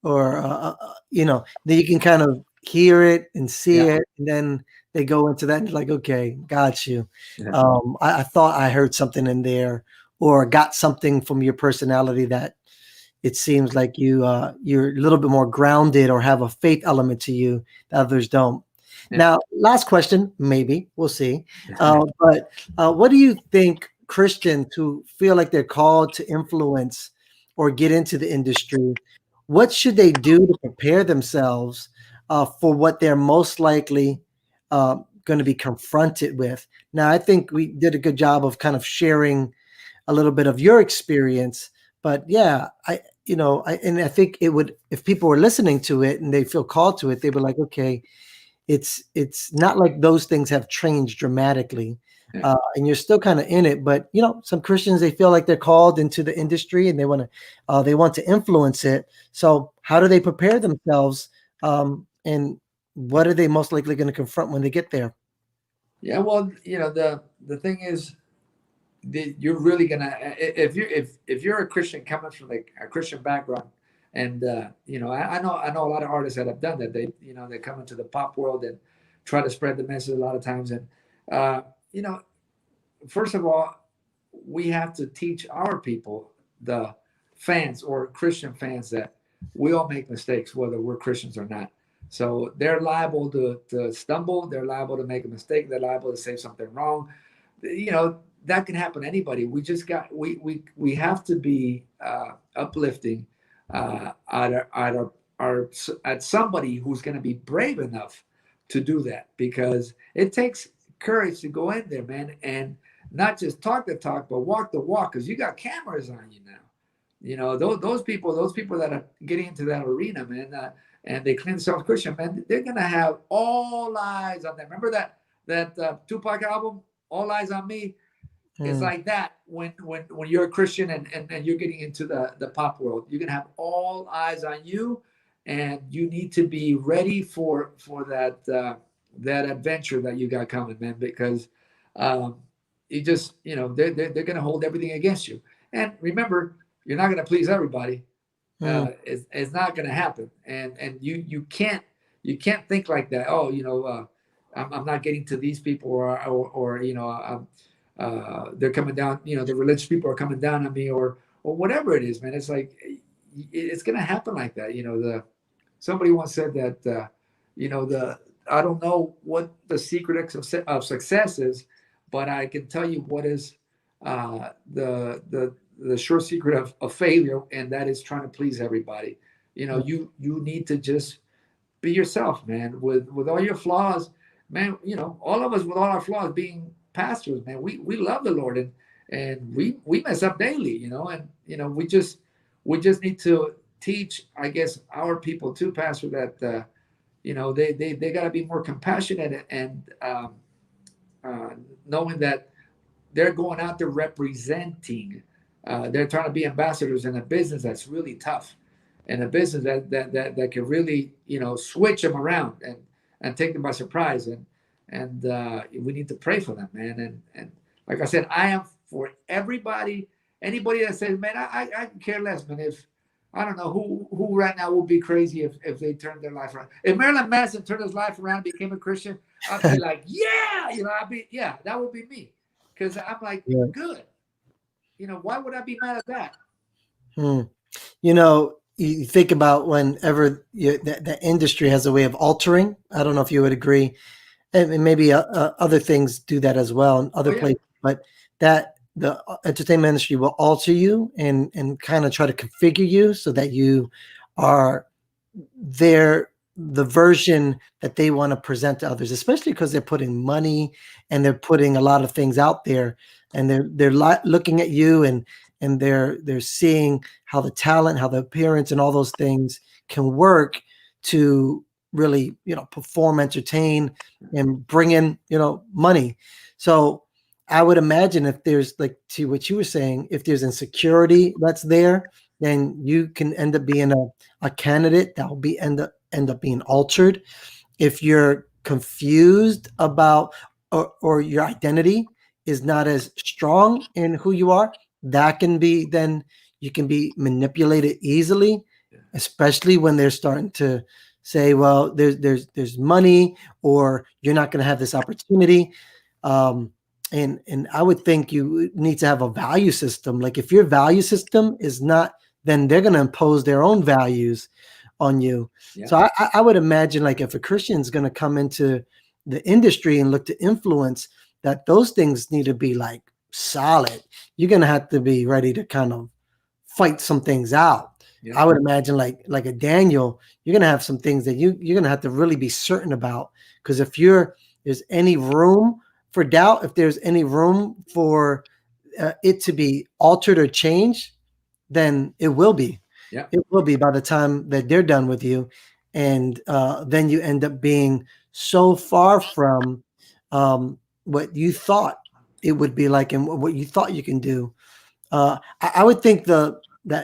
or then you can kind of hear it and see Yeah, it, and then they go into that, and it's like, okay, got you. yeah, I thought I heard something in there, or got something from your personality, that it seems like you're a little bit more grounded, or have a faith element to you that others don't. yeah. Now, last question, maybe we'll see. But what do you think Christians who feel like they're called to influence or get into the industry, what should they do to prepare themselves for what they're most likely going to be confronted with? Now, I think we did a good job of kind of sharing a little bit of your experience, but yeah, I think it would, if people were listening to it and they feel called to it, they were like, okay, it's not like those things have changed dramatically, Yeah. and you're still kind of in it. But some Christians, they feel like they're called into the industry, and they want to influence it. So how do they prepare themselves, and what are they most likely going to confront when they get there? Yeah, well, the thing is, you're really gonna, if you're a Christian coming from like a Christian background, and I know a lot of artists that have done that. They come into the pop world and try to spread the message a lot of times, and uh, you know first of all, we have to teach our people, the fans or Christian fans, that we all make mistakes, whether we're Christians or not. So they're liable to stumble. They're liable to make a mistake. They're liable to say something wrong. That can happen to anybody. We just got we have to be uplifting at somebody who's going to be brave enough to do that, because it takes courage to go in there, man, and not just talk the talk, but walk the walk, because you got cameras on you now. Those people that are getting into that arena, man, and they claim themselves Christian, man, they're gonna have all eyes on them. Remember that Tupac album, All Eyes on Me? It's Hmm. like that when you're a Christian, and you're getting into the pop world. You're gonna have all eyes on you, and you need to be ready for that adventure that you got coming, man. Because um, you just they're gonna hold everything against you. And remember, you're not gonna please everybody. Hmm. It's not gonna happen. And you can't think like that. Oh, I'm not getting to these people, or they're coming down. The religious people are coming down on me, or whatever it is, man. It's like it's gonna happen like that. The Somebody once said that the I don't know what the secret of success is, but I can tell you what is the sure secret of failure, and that is trying to please everybody. You need to just be yourself, man, with all your flaws, man. All of us with all our flaws, being pastors, man, we love the Lord, and we mess up daily, and we just need to teach, I guess, our people too, Pastor, that they got to be more compassionate, and uh, knowing that they're going out there representing. They're trying to be ambassadors in a business that's really tough, and a business that can really switch them around, and take them by surprise. And we need to pray for them, man. And like I said, I am for everybody. Anybody that says, man, I can care less, man. If I don't know who right now would be crazy if they turned their life around. If Marilyn Manson turned his life around, became a Christian, I'd be like, yeah, that would be me, because I'm like, Yeah. good. Why would I be mad at that? Hmm. You think about whenever the industry has a way of altering. I don't know if you would agree, and maybe other things do that as well in Oh other yeah, places. But that the entertainment industry will alter you, and kind of try to configure you so that you are there. the version that they want to present to others, especially because they're putting money and they're putting a lot of things out there, and looking at you, and they're seeing how the talent, how the appearance, and all those things can work to really perform, entertain, and bring in money. So I would imagine if there's, like, to what you were saying, if there's insecurity that's there, then you can end up being a candidate that will be end up being altered. If you're confused about, or your identity is not as strong in who you are, that can be, then you can be manipulated easily, Yeah. especially when they're starting to say, well, there's money, or you're not going to have this opportunity. um, and I would think you need to have a value system. Like, if your value system is not, then they're going to impose their own values on you. Yeah. So I would imagine, like, if a Christian's going to come into the industry and look to influence, that those things need to be like solid. You're going to have to be ready to kind of fight some things out. Yeah. I would imagine, like a Daniel, you're going to have some things that you're going to have to really be certain about, because if there's any room for doubt, if there's any room for it to be altered or changed, then it will be. Yeah. It will be by the time that they're done with you, and then you end up being so far from what you thought it would be like, and what you thought you can do. I would think that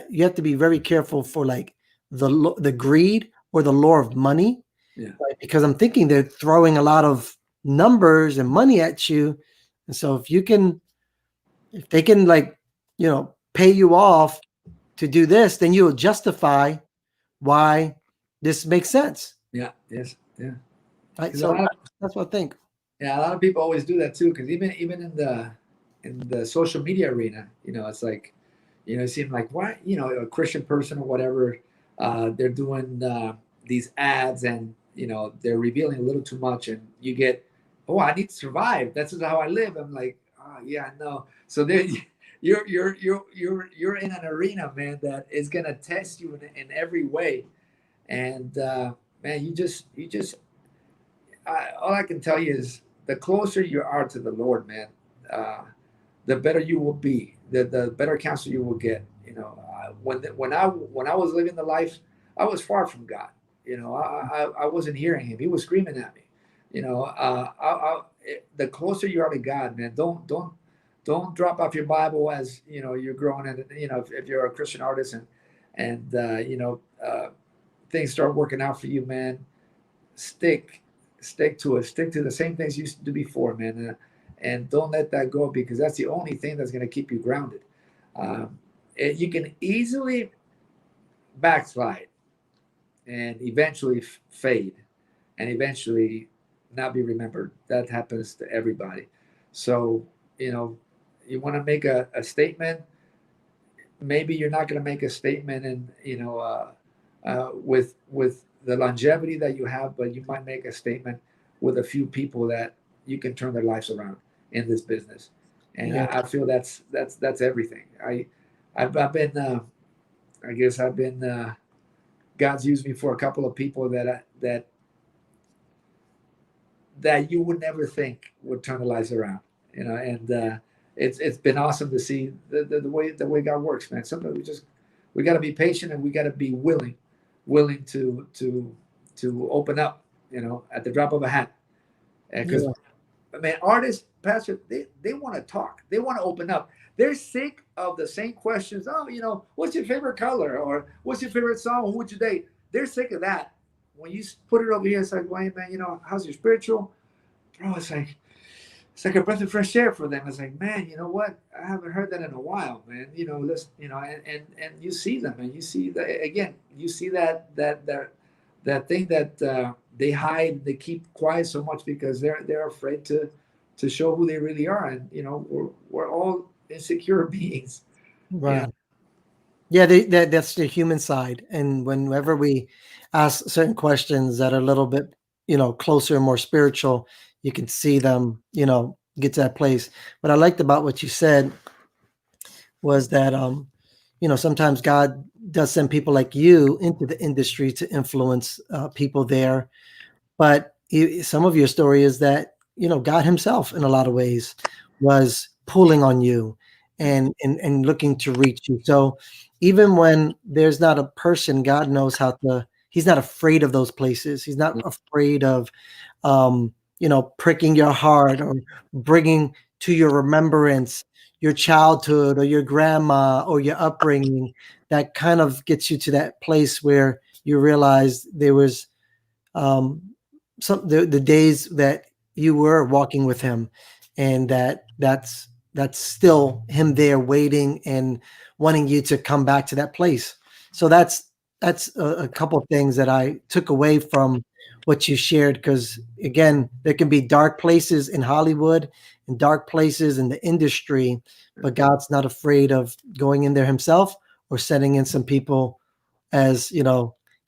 you have to be very careful for, like, the greed or the lure of money, Yeah. right? Because I'm thinking they're throwing a lot of numbers and money at you, and so if they can, like, pay you off to do this, then you'll justify why this makes sense, Yeah. Yes. Yeah. right? Because a So lot of, that's what I think. yeah, a lot of people always do that too. Because even in the social media arena, it's like, it seems like, why, a Christian person or whatever, they're doing these ads, and they're revealing a little too much, and you get, oh, I need to survive. That's just how I live. I'm like, oh yeah, no. So there, you're in an arena, man, that is gonna test you in every way, and man, you just all I can tell you is the closer you are to the Lord, man, the better you will be. The better counsel you will get. When I was living the life, I was far from God. I wasn't hearing Him. He was screaming at me. The closer you are to God, man, don't drop off your Bible as you're growing, and if you're a Christian artist, and things start working out for you, man, stick stick to it. Stick to the same things you used to do before, man, and don't let that go, because that's the only thing that's going to keep you grounded. You can easily backslide and eventually fade, and eventually not be remembered. That happens to everybody. So you want to make a statement. Maybe you're not going to make a statement, and with the longevity that you have, but you might make a statement with a few people that you can turn their lives around in this business. And Yeah, I feel that's everything. I've been I guess I've been God's used me for a couple of people that you would never think would turn their lives around. And it's been awesome to see the way God works, man. Sometimes we got to be patient, and we got to be willing to open up, at the drop of a hat. Because yeah, man, artists, pastor, they want to talk, they want to open up. They're sick of the same questions. Oh, what's your favorite color, or what's your favorite song? Who would you date? They're sick of that. When you put it over here, it's like, wait, man, how's your spiritual, bro? It's like a breath of fresh air for them. It's like, man, you know what? I haven't heard that in a while, man. Let's, and you see them, and you see that again. You see that thing that they hide, they keep quiet so much because they're afraid to show who they really are. And we're all insecure beings. Yeah, right. Yeah, that's the human side. And whenever we ask certain questions that are a little bit, closer and more spiritual, you can see them, get to that place. What I liked about what you said was that, sometimes God does send people like you into the industry to influence people there. But some of your story is that, God himself in a lot of ways was pulling on you and looking to reach you. So even when there's not a person, God knows he's not afraid of those places. He's not afraid of, pricking your heart or bringing to your remembrance your childhood or your grandma or your upbringing. That kind of gets you to that place where you realize there was um, the days that you were walking with him, and that's still him there waiting and wanting you to come back to that place. So that's a couple of things that I took away from what you shared, because again, there can be dark places in Hollywood and dark places in the industry, but God's not afraid of going in there himself or sending in some people as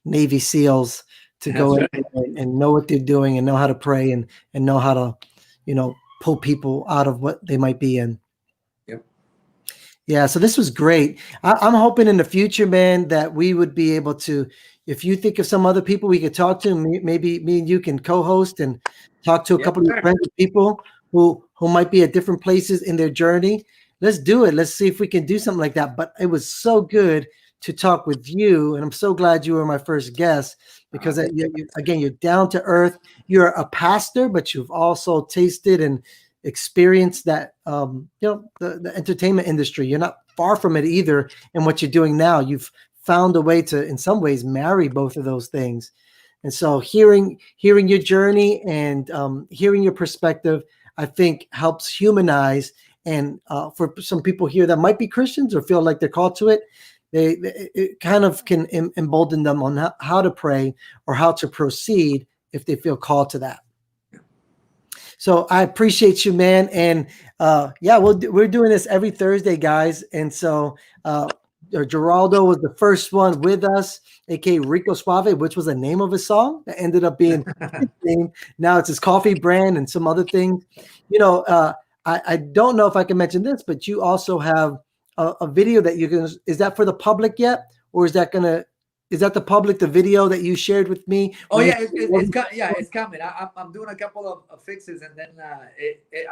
Navy SEALs to go That's in right. and know what they're doing and know how to pray and know how to pull people out of what they might be in. Yep. Yeah, so this was great. I'm hoping in the future, man, that we would be able to, if you think of some other people we could talk to, maybe me and you can co-host and talk to a Yes, couple of your sir. friends or people who might be at different places in their journey. Let's do it. Let's see if we can do something like that. But it was so good to talk with you, and I'm so glad you were my first guest, because Thank you. again, you're down to earth. You're a pastor, but you've also tasted and experience that the entertainment industry. You're not far from it either in what you're doing now. You've found a way to, in some ways, marry both of those things. And so hearing your journey and hearing your perspective, I think helps humanize. And for some people here that might be Christians or feel like they're called to it, it kind of can embolden them on how to pray or how to proceed if they feel called to that. So I appreciate you, man. And yeah, we're doing this every Thursday, guys. And so Geraldo was the first one with us, aka Rico Suave, which was the name of his song that ended up being his name. Now it's his coffee brand and some other things. You know, I don't know if I can mention this, but you also have a video that you're gonna. Is that for the public yet, or is that gonna? Is that the public? The video that you shared with me Oh when yeah, yeah, it's coming. I'm doing a couple of fixes, and then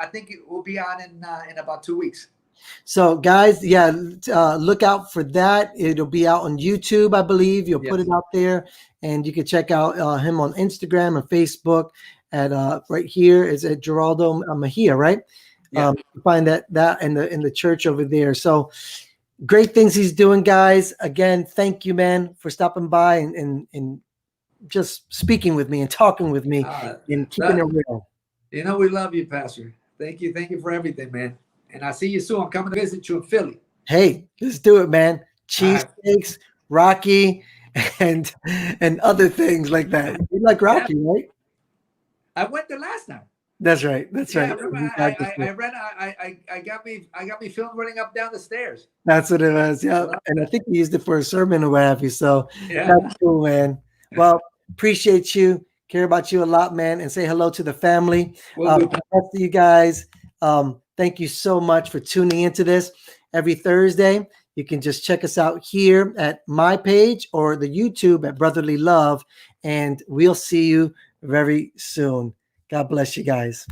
I think it will be on in about 2 weeks. So, guys, yeah, look out for that. It'll be out on YouTube, I believe. You'll put it Yes. out there, and you can check out him on Instagram and Facebook. At right here is at Geraldo Mejia, right? Yeah. You find that in the church over there. So, great things he's doing, guys. Again, thank you, man, for stopping by and just speaking with me and talking with me and keeping it That, real. we love you, Pastor. Thank you for everything, man. And I'll see you soon. I'm coming to visit you in Philly. Hey, let's do it, man. All right. Cheesesteaks, Rocky, and and other things like that. You like Yeah, Rocky, right? I went there last time. That's right. That's Yeah, right. remember I got me film running up down the stairs. That's what it was. Yeah. Well, And I think you used it for a sermon or what have you. So yeah. that's cool, man. Well, appreciate you. Care about you a lot, man. And say hello to the family. We'll do. The rest of you guys, thank you so much for tuning into this every Thursday. You can just check us out here at my page or the YouTube at Brotherly Love. And we'll see you very soon. God bless you guys.